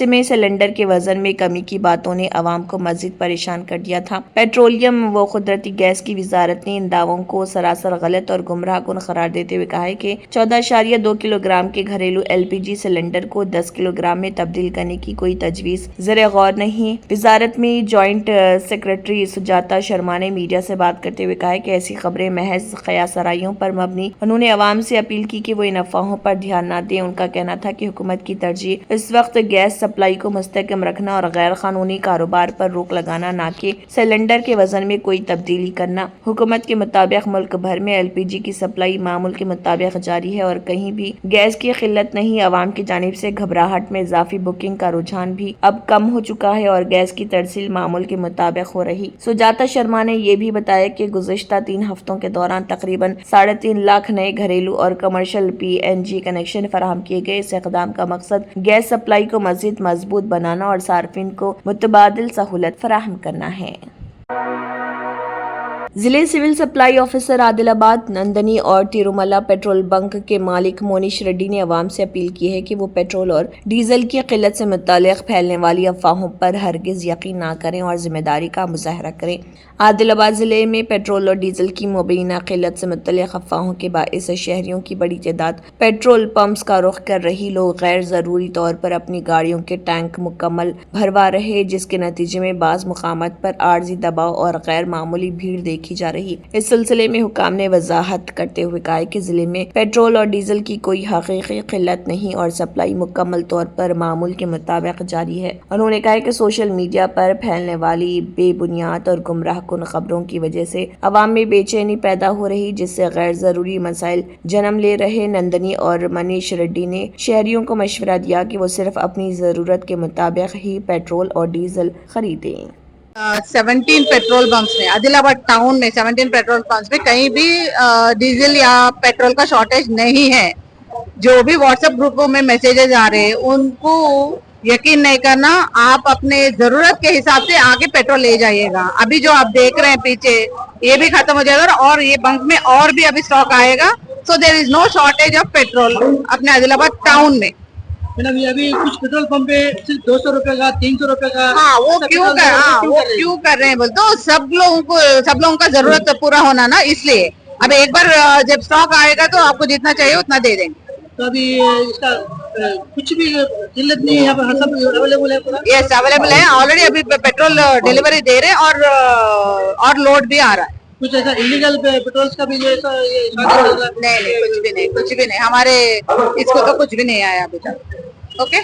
ایسے میں سلنڈر کے وزن میں کمی کی باتوں نے عوام کو مزید پریشان کر دیا تھا۔ پیٹرولیم و قدرتی گیس کی وزارت نے ان دعووں کو سراسر غلط اور گمراہ کن قرار دیتے ہوئے کہا ہے کہ 14.2 کلو گرام کے گھریلو LPG سلنڈر کو 10 کلو گرام میں تبدیل کرنے کی کوئی تجویز زیر غور نہیں۔ وزارت میں جوائنٹ سیکرٹری سجاتا شرما نے میڈیا سے بات کرتے ہوئے کہا کہ ایسی خبریں محض قیاس آرائیوں پر مبنی۔ انہوں نے عوام سے اپیل کی کہ وہ ان افواہوں پر دھیان نہ دیں۔ ان کا کہنا تھا کہ حکومت کی ترجیح اس وقت گیس سپلائی کو مستحکم رکھنا اور غیر قانونی کاروبار پر روک لگانا، نہ کہ سلنڈر کے وزن میں کوئی تبدیلی کرنا۔ حکومت کے مطابق ملک بھر میں LPG کی سپلائی معمول کے مطابق جاری ہے اور کہیں بھی گیس کی قلت نہیں۔ عوام کی جانب سے گھبراہٹ میں اضافی بکنگ کا رجحان بھی اب کم ہو چکا ہے اور گیس کی ترسیل معمول کے مطابق ہو رہی۔ سجاتا شرما نے یہ بھی بتایا کہ گزشتہ 3 ہفتوں کے دوران تقریباً 3.5 لاکھ نئے گھریلو اور کمرشل PNG کنیکشن فراہم کیے گئے۔ اس اقدام کا مقصد گیس سپلائی کو مزید مضبوط بنانا اور صارفین کو متبادل سہولت فراہم کرنا ہے۔ ضلع سول سپلائی آفیسر عادل آباد، نندنی اور تیروملا پیٹرول بنک کے مالک مونیش ریڈی نے عوام سے اپیل کی ہے کہ وہ پیٹرول اور ڈیزل کی قلت سے متعلق پھیلنے والی افواہوں پر ہرگز یقین نہ کریں اور ذمہ داری کا مظاہرہ کریں۔ عادل آباد ضلع میں پیٹرول اور ڈیزل کی مبینہ قلت سے متعلق افواہوں کے باعث شہریوں کی بڑی تعداد پیٹرول پمپس کا رخ کر رہی۔ لوگ غیر ضروری طور پر اپنی گاڑیوں کے ٹینک مکمل بھروا رہے، جس کے نتیجے میں بعض مقامات پر عارضی دباؤ اور غیر معمولی بھیڑ دیکھی جا رہی۔ اس سلسلے میں حکام نے وضاحت کرتے ہوئے کہا کہ ضلع میں پیٹرول اور ڈیزل کی کوئی حقیقی قلت نہیں اور سپلائی مکمل طور پر معمول کے مطابق جاری ہے۔ انہوں نے کہا کہ سوشل میڈیا پر پھیلنے والی بے بنیاد اور گمراہ کن خبروں کی وجہ سے عوام میں بے چینی پیدا ہو رہی، جس سے غیر ضروری مسائل جنم لے رہے۔ نندنی اور منیش ریڈی نے شہریوں کو مشورہ دیا کہ وہ صرف اپنی ضرورت کے مطابق ہی پیٹرول اور ڈیزل خریدیں۔ 17 پیٹرول پمپس میں عادل آباد ٹاؤن میں 17 پیٹرول پمپس میں کہیں بھی ڈیزل یا پیٹرول کا شارٹیج نہیں ہے۔ جو بھی واٹس ایپ گروپوں میں میسیجز آ رہے ہیں ان کو یقین نہیں کرنا، آپ اپنے ضرورت کے حساب سے آگے پیٹرول لے جائیے گا۔ ابھی جو آپ دیکھ رہے ہیں پیچھے یہ بھی ختم ہو جائے گا اور یہ بنک میں اور بھی ابھی اسٹاک آئے گا۔ سو دیر از نو شارٹیج آف پیٹرول اپنے عادل آباد ٹاؤن میں۔ ابھی کچھ پیٹرول پمپ پہ صرف 200 روپے کا 300 روپے کا وہ کیوں کر رہے ہیں بول تو سب لوگوں کا ضرورت پورا ہونا نا، اس لیے اب ایک بار جب اسٹاک آئے گا تو آپ کو جتنا چاہیے اتنا دے دیں گے۔ تو ابھی اس کا کچھ بھی قلت نہیں ہے، یہاں پر سب اویلیبل ہے پورا؟ یس اویلیبل ہے، آلریڈی ابھی پیٹرول ڈیلیوری دے رہے ہیں اور لوڈ بھی آ رہا ہے۔ کچھ ایسا انلیگل پیٹرولز کا بھی جو ایسا نہیں کچھ بھی نہیں ہمارے اس کو تو کچھ بھی نہیں آیا ابھی تک۔ اوکے۔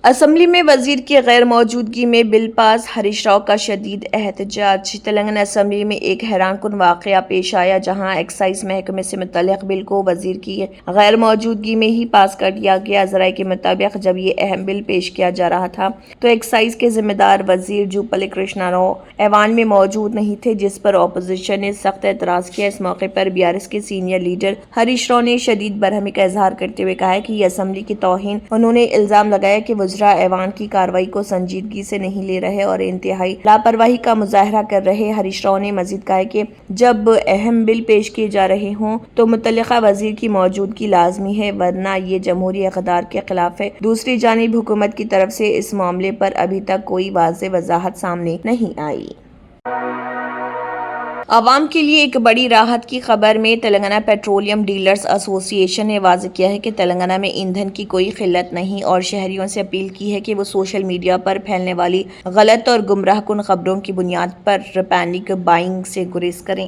اسمبلی میں وزیر کی غیر موجودگی میں بل پاس، ہریش راؤ کا شدید احتجاج۔ تلنگانہ اسمبلی میں ایک حیران کن واقعہ پیش آیا جہاں ایکسائز محکمے سے متعلق بل کو وزیر کی غیر موجودگی میں ہی پاس کر دیا گیا۔ ذرائع کے مطابق جب یہ اہم بل پیش کیا جا رہا تھا تو ایکسائز کے ذمہ دار وزیر جوپلی کرشنا راؤ ایوان میں موجود نہیں تھے، جس پر اپوزیشن نے سخت اعتراض کیا۔ اس موقع پر BRS کے سینئر لیڈر ہریش راؤ نے شدید برہمی کا اظہار کرتے ہوئے کہا کہ یہ اسمبلی کی توہین۔ انہوں نے الزام لگایا کہ وزراء ایوان کی کارروائی کو سنجیدگی سے نہیں لے رہے اور انتہائی لاپرواہی کا مظاہرہ کر رہے۔ ہریش راؤ نے مزید کہا کہ جب اہم بل پیش کیے جا رہے ہوں تو متعلقہ وزیر کی موجودگی لازمی ہے، ورنہ یہ جمہوری اقدار کے خلاف ہے۔ دوسری جانب حکومت کی طرف سے اس معاملے پر ابھی تک کوئی واضح وضاحت سامنے نہیں آئی۔ عوام کے لیے ایک بڑی راحت کی خبر میں تلنگانہ پیٹرولیم ڈیلرز ایسوسی ایشن نے واضح کیا ہے کہ تلنگانہ میں ایندھن کی کوئی قلت نہیں اور شہریوں سے اپیل کی ہے کہ وہ سوشل میڈیا پر پھیلنے والی غلط اور گمراہ کن خبروں کی بنیاد پر پینک بائنگ سے گریز کریں۔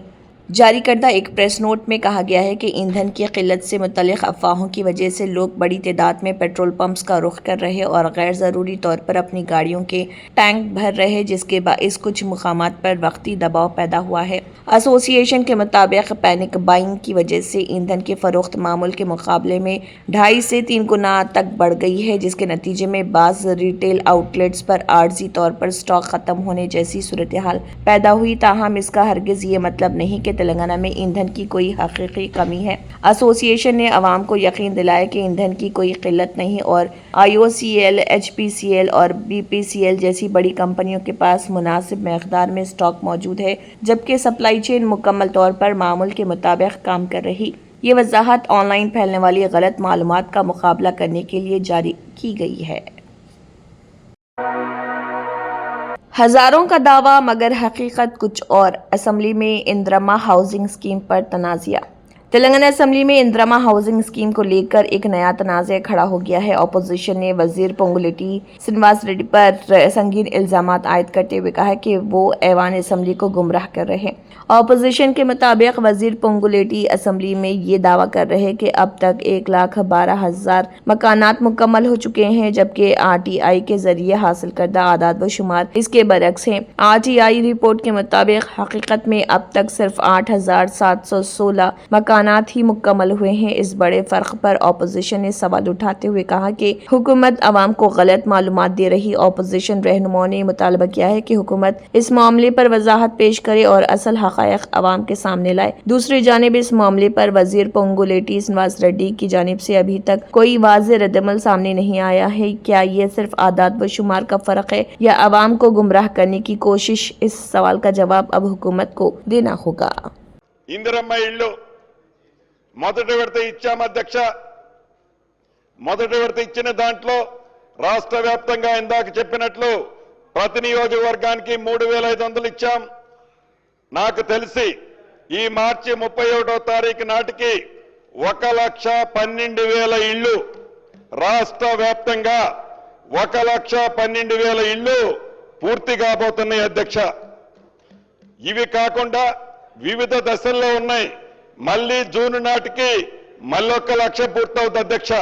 جاری کردہ ایک پریس نوٹ میں کہا گیا ہے کہ ایندھن کی قلت سے متعلق افواہوں کی وجہ سے لوگ بڑی تعداد میں پیٹرول پمپس کا رخ کر رہے اور غیر ضروری طور پر اپنی گاڑیوں کے ٹینک بھر رہے، جس کے باعث کچھ مقامات پر وقتی دباؤ پیدا ہوا ہے۔ ایسوسی ایشن کے مطابق پینک بائنگ کی وجہ سے ایندھن کی فروخت معمول کے مقابلے میں 2.5 سے 3 گنا تک بڑھ گئی ہے، جس کے نتیجے میں بعض ریٹیل آؤٹ لیٹس پر عارضی طور پر اسٹاک ختم ہونے جیسی صورتحال پیدا ہوئی۔ تاہم اس کا ہرگز یہ مطلب نہیں کہ تلنگانہ میں ایندھن کی کوئی حقیقی کمی ہے۔ ایسوسی ایشن نے عوام کو یقین دلایا کہ ایندھن کی کوئی قلت نہیں اور IOCL، HPCL اور BPCL جیسی بڑی کمپنیوں کے پاس مناسب مقدار میں اسٹاک موجود ہے، جبکہ سپلائی چین مکمل طور پر معمول کے مطابق کام کر رہی۔ یہ وضاحت آن لائن پھیلنے والی غلط معلومات کا مقابلہ کرنے کے لیے جاری کی گئی ہے۔ ہزاروں کا دعویٰ مگر حقیقت کچھ اور، اسمبلی میں اندرما ہاؤسنگ اسکیم پر تنازعہ۔ تلنگانہ اسمبلی میں اندرما ہاؤسنگ اسکیم کو لے کر ایک نیا تنازع کھڑا ہو گیا ہے۔ اپوزیشن نے وزیر پونگولیٹی سرینواس ریڈی پر سنگین الزامات عائد کرتے ہوئے کہا کہ وہ ایوان اسمبلی کو گمراہ کر رہے ہیں۔ اپوزیشن کے مطابق وزیر پونگولیٹی اسمبلی میں یہ دعویٰ کر رہے ہیں کہ اب تک 1,12,000 مکانات مکمل ہو چکے ہیں، جبکہ RTI کے ذریعے حاصل کردہ اعداد و شمار اس کے برعکس ہیں۔ RTI رپورٹ کے مطابق حقیقت میں اب تک صرف 8,716 مکانات ہی مکمل ہوئے ہیں۔ اس بڑے فرق پر اپوزیشن نے سوال اٹھاتے ہوئے کہا کہ حکومت عوام کو غلط معلومات دے رہی۔ اپوزیشن رہنماؤں نے مطالبہ کیا ہے کہ حکومت اس معاملے پر وضاحت پیش کرے اور اصل حقائق عوام کے سامنے لائے۔ دوسری جانب اس معاملے پر وزیر پونگولیٹی سرینواس ریڈی کی جانب سے ابھی تک کوئی واضح ردعمل سامنے نہیں آیا ہے۔ کیا یہ صرف اعداد و شمار کا فرق ہے یا عوام کو گمراہ کرنے کی کوشش؟ اس سوال کا جواب اب حکومت کو دینا ہوگا۔ ఇందిరమ్మ ఇల్లు మొదటి విడత ఇచ్చాం అధ్యక్ష. మొదటి విడత ఇచ్చిన దాంట్లో రాష్ట్ర వ్యాప్తంగా ఇందాక చెప్పినట్లు ప్రతి నియోజకవర్గానికి 3,500 ఇచ్చాం. నాకు తెలిసి ఈ మార్చి 31వ తారీఖు నాటికి 1,12,000 ఇళ్ళు రాష్ట్ర వ్యాప్తంగా 1,12,000 ఇళ్ళు పూర్తి కాబోతున్నాయి అధ్యక్ష. ఇవి కాకుండా వివిధ దశల్లో ఉన్నాయి. మళ్ళీ జూన్ నాటికి మళ్ళీ 1,00,000 పూర్తవుతుంది అధ్యక్ష.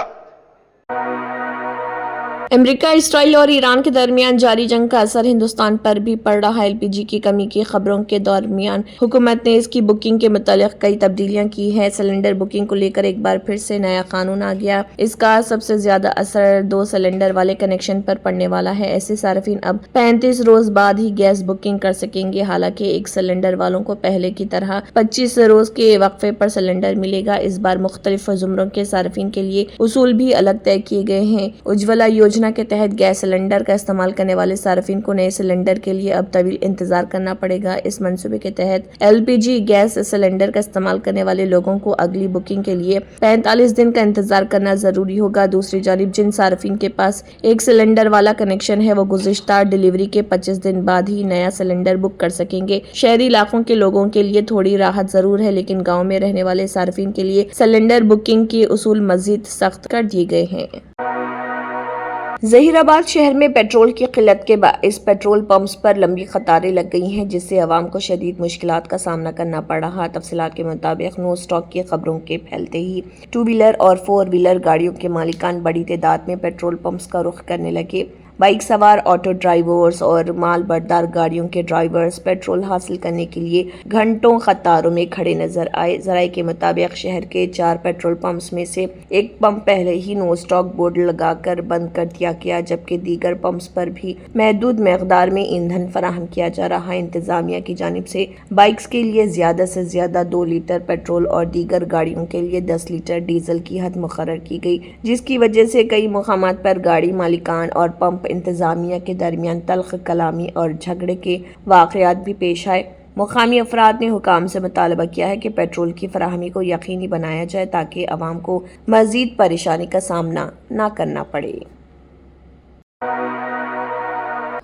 امریکہ، اسرائیل اور ایران کے درمیان جاری جنگ کا اثر ہندوستان پر بھی پڑ رہا ہے۔ LPG کی کمی کی خبروں کے درمیان حکومت نے اس کی بکنگ کے متعلق کئی تبدیلیاں کی ہیں۔ سلنڈر بکنگ کو لے کر ایک بار پھر سے نیا قانون آ گیا۔ اس کا سب سے زیادہ اثر 2 سلنڈر والے کنیکشن پر پڑنے والا ہے۔ ایسے صارفین اب 35 روز بعد ہی گیس بکنگ کر سکیں گے، حالانکہ 1 سلنڈر والوں کو پہلے کی طرح 25 روز کے وقفے پر سلنڈر ملے گا۔ اس بار مختلف زمروں کے صارفین کے لیے اصول بھی الگ طے کیے گئے ہیں۔ اجولا یوجنا کے تحت گیس سلنڈر کا استعمال کرنے والے صارفین کو نئے سلنڈر کے لیے اب طویل انتظار کرنا پڑے گا۔ اس منصوبے کے تحت LPG گیس سلنڈر کا استعمال کرنے والے لوگوں کو اگلی بکنگ کے لیے 45 دن کا انتظار کرنا ضروری ہوگا۔ دوسری جانب جن صارفین کے پاس 1 سلنڈر والا کنیکشن ہے وہ گزشتہ ڈیلیوری کے 25 دن بعد ہی نیا سلنڈر بک کر سکیں گے۔ شہری علاقوں کے لوگوں کے لیے تھوڑی راحت ضرور ہے، لیکن گاؤں میں رہنے والے صارفین کے لیے سلنڈر بکنگ کے اصول مزید سخت کر دیے گئے ہیں۔ ظہیر آباد شہر میں پیٹرول کی قلت کے باعث پیٹرول پمپس پر لمبی قطاریں لگ گئی ہیں، جس سے عوام کو شدید مشکلات کا سامنا کرنا پڑ رہا۔ تفصیلات کے مطابق نو اسٹاک کی خبروں کے پھیلتے ہی 2 ویلر اور 4 ویلر گاڑیوں کے مالکان بڑی تعداد میں پیٹرول پمپس کا رخ کرنے لگے۔ بائک سوار، آٹو ڈرائیورز اور مال بردار گاڑیوں کے ڈرائیورز پیٹرول حاصل کرنے کے لیے گھنٹوں قطاروں میں کھڑے نظر آئے۔ ذرائع کے مطابق شہر کے 4 پیٹرول پمپس میں سے ایک پمپ پہلے ہی نو اسٹاک بورڈ لگا کر بند کر دیا گیا، جبکہ دیگر پمپس پر بھی محدود مقدار میں ایندھن فراہم کیا جا رہا ہے۔ انتظامیہ کی جانب سے بائکس کے لیے زیادہ سے زیادہ 2 لیٹر پیٹرول اور دیگر گاڑیوں کے لیے 10 لیٹر ڈیزل کی حد مقرر کی گئی، جس کی وجہ سے کئی مقامات پر گاڑی مالکان اور پمپ انتظامیہ کے درمیان تلخ کلامی اور جھگڑے کے واقعات بھی پیش آئے۔ مقامی افراد نے حکام سے مطالبہ کیا ہے کہ پیٹرول کی فراہمی کو یقینی بنایا جائے تاکہ عوام کو مزید پریشانی کا سامنا نہ کرنا پڑے۔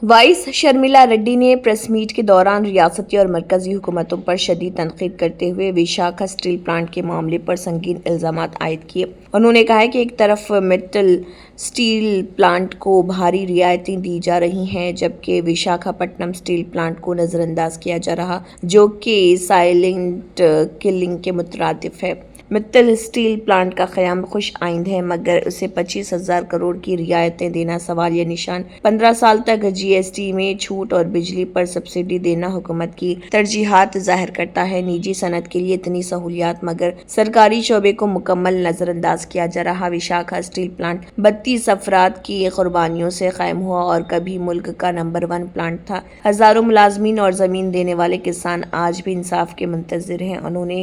وائس شرمیلا ریڈی نے پریس میٹ کے دوران ریاستی اور مرکزی حکومتوں پر شدید تنقید کرتے ہوئے وشاکھا اسٹیل پلانٹ کے معاملے پر سنگین الزامات عائد کیے۔ انہوں نے کہا کہ ایک طرف مٹل اسٹیل پلانٹ کو بھاری رعایتیں دی جا رہی ہیں، جبکہ وشاکھا پٹنم اسٹیل پلانٹ کو نظر انداز کیا جا رہا، جو کہ سائلنٹ کلنگ کے مترادف ہے۔ متل اسٹیل پلانٹ کا قیام خوش آئند ہے، مگر اسے 25,000 کروڑ کی رعایتیں دینا سوالیہ نشان۔ 15 سال تک GST میں چھوٹ اور بجلی پر سبسڈی دینا حکومت کی ترجیحات ظاہر کرتا ہے۔ نجی صنعت کے لیے اتنی سہولیات مگر سرکاری شعبے کو مکمل نظر انداز کیا جا رہا۔ وشاکھا اسٹیل پلانٹ 32 افراد کی قربانیوں سے قائم ہوا اور کبھی ملک کا نمبر 1 پلانٹ تھا۔ ہزاروں ملازمین اور زمین دینے والے کسان آج بھی انصاف کے منتظر ہیں۔ انہوں نے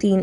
3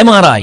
MRI,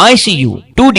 ICU, 2D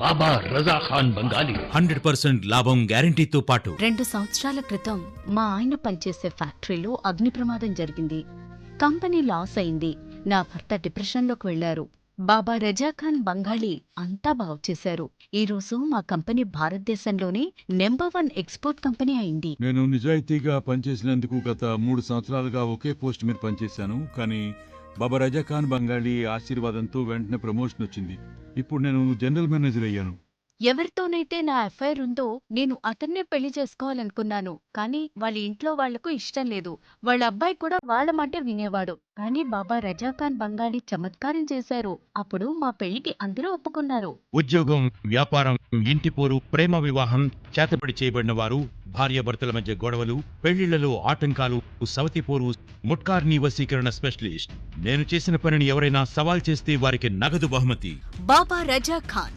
బాబా రజా ఖాన్ బంగాలి 100% లాభం గ్యారెంటీతో పాటు 2 సంవత్సరాల క్రితం మా ఆయన పనిచేసే ఫ్యాక్టరీలో అగ్ని ప్రమాదం జరిగింది. కంపెనీ లాస్ అయింది. నా భర్త డిప్రెషన్లోకి వెళ్లారు. బాబా రజా ఖాన్ బంగాళీ అంతా బాగు చేశారు. ఈ రోజు మా కంపెనీ భారతదేశంలోనే నెంబర్ 1 ఎక్స్పోర్ట్ కంపెనీ అయింది. నేను నిజాయితీగా పనిచేసినందుకు గత 3 సంవత్సరాలుగా ఒకే పోస్ట్ మీద పనిచేశాను. కానీ బాబా రజా ఖాన్ బంగాళీ ఆశీర్వాదంతో వెంటనే ప్రమోషన్ వచ్చింది. ఇప్పుడు నేను జనరల్ మేనేజర్ అయ్యాను. ఎవరితోనైతే నా ఎఫ్ఐఆర్ ఉందో నేను అతన్నే పెళ్లి చేసుకోవాలనుకున్నాను. కానీ వాళ్ళ ఇంట్లో వాళ్లకు ఇష్టం లేదు. వాళ్ళ అబ్బాయి కూడా వాళ్ళ మాట వినేవాడు. కానీ బాబా రజా ఖాన్ బంగాళీ చమత్కారం చేశారు. అప్పుడు మా పెళ్లికి అందరూ ఒప్పుకున్నారు. ఉద్యోగం, వ్యాపారం, ఇంటి పోరు, ప్రేమ వివాహం, చేతబడి చేయబడిన వారు, భార్యాభర్తల మధ్య గొడవలు, పెళ్లిళ్లలో ఆటంకాలు, సవతి పోరు, ముట్కార్ని వశీకరణ స్పెషలిస్ట్. నేను చేసిన పనిని ఎవరైనా సవాల్ చేస్తే వారికి నగదు బహుమతి. బాబా రజా ఖాన్,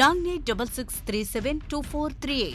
9866372438।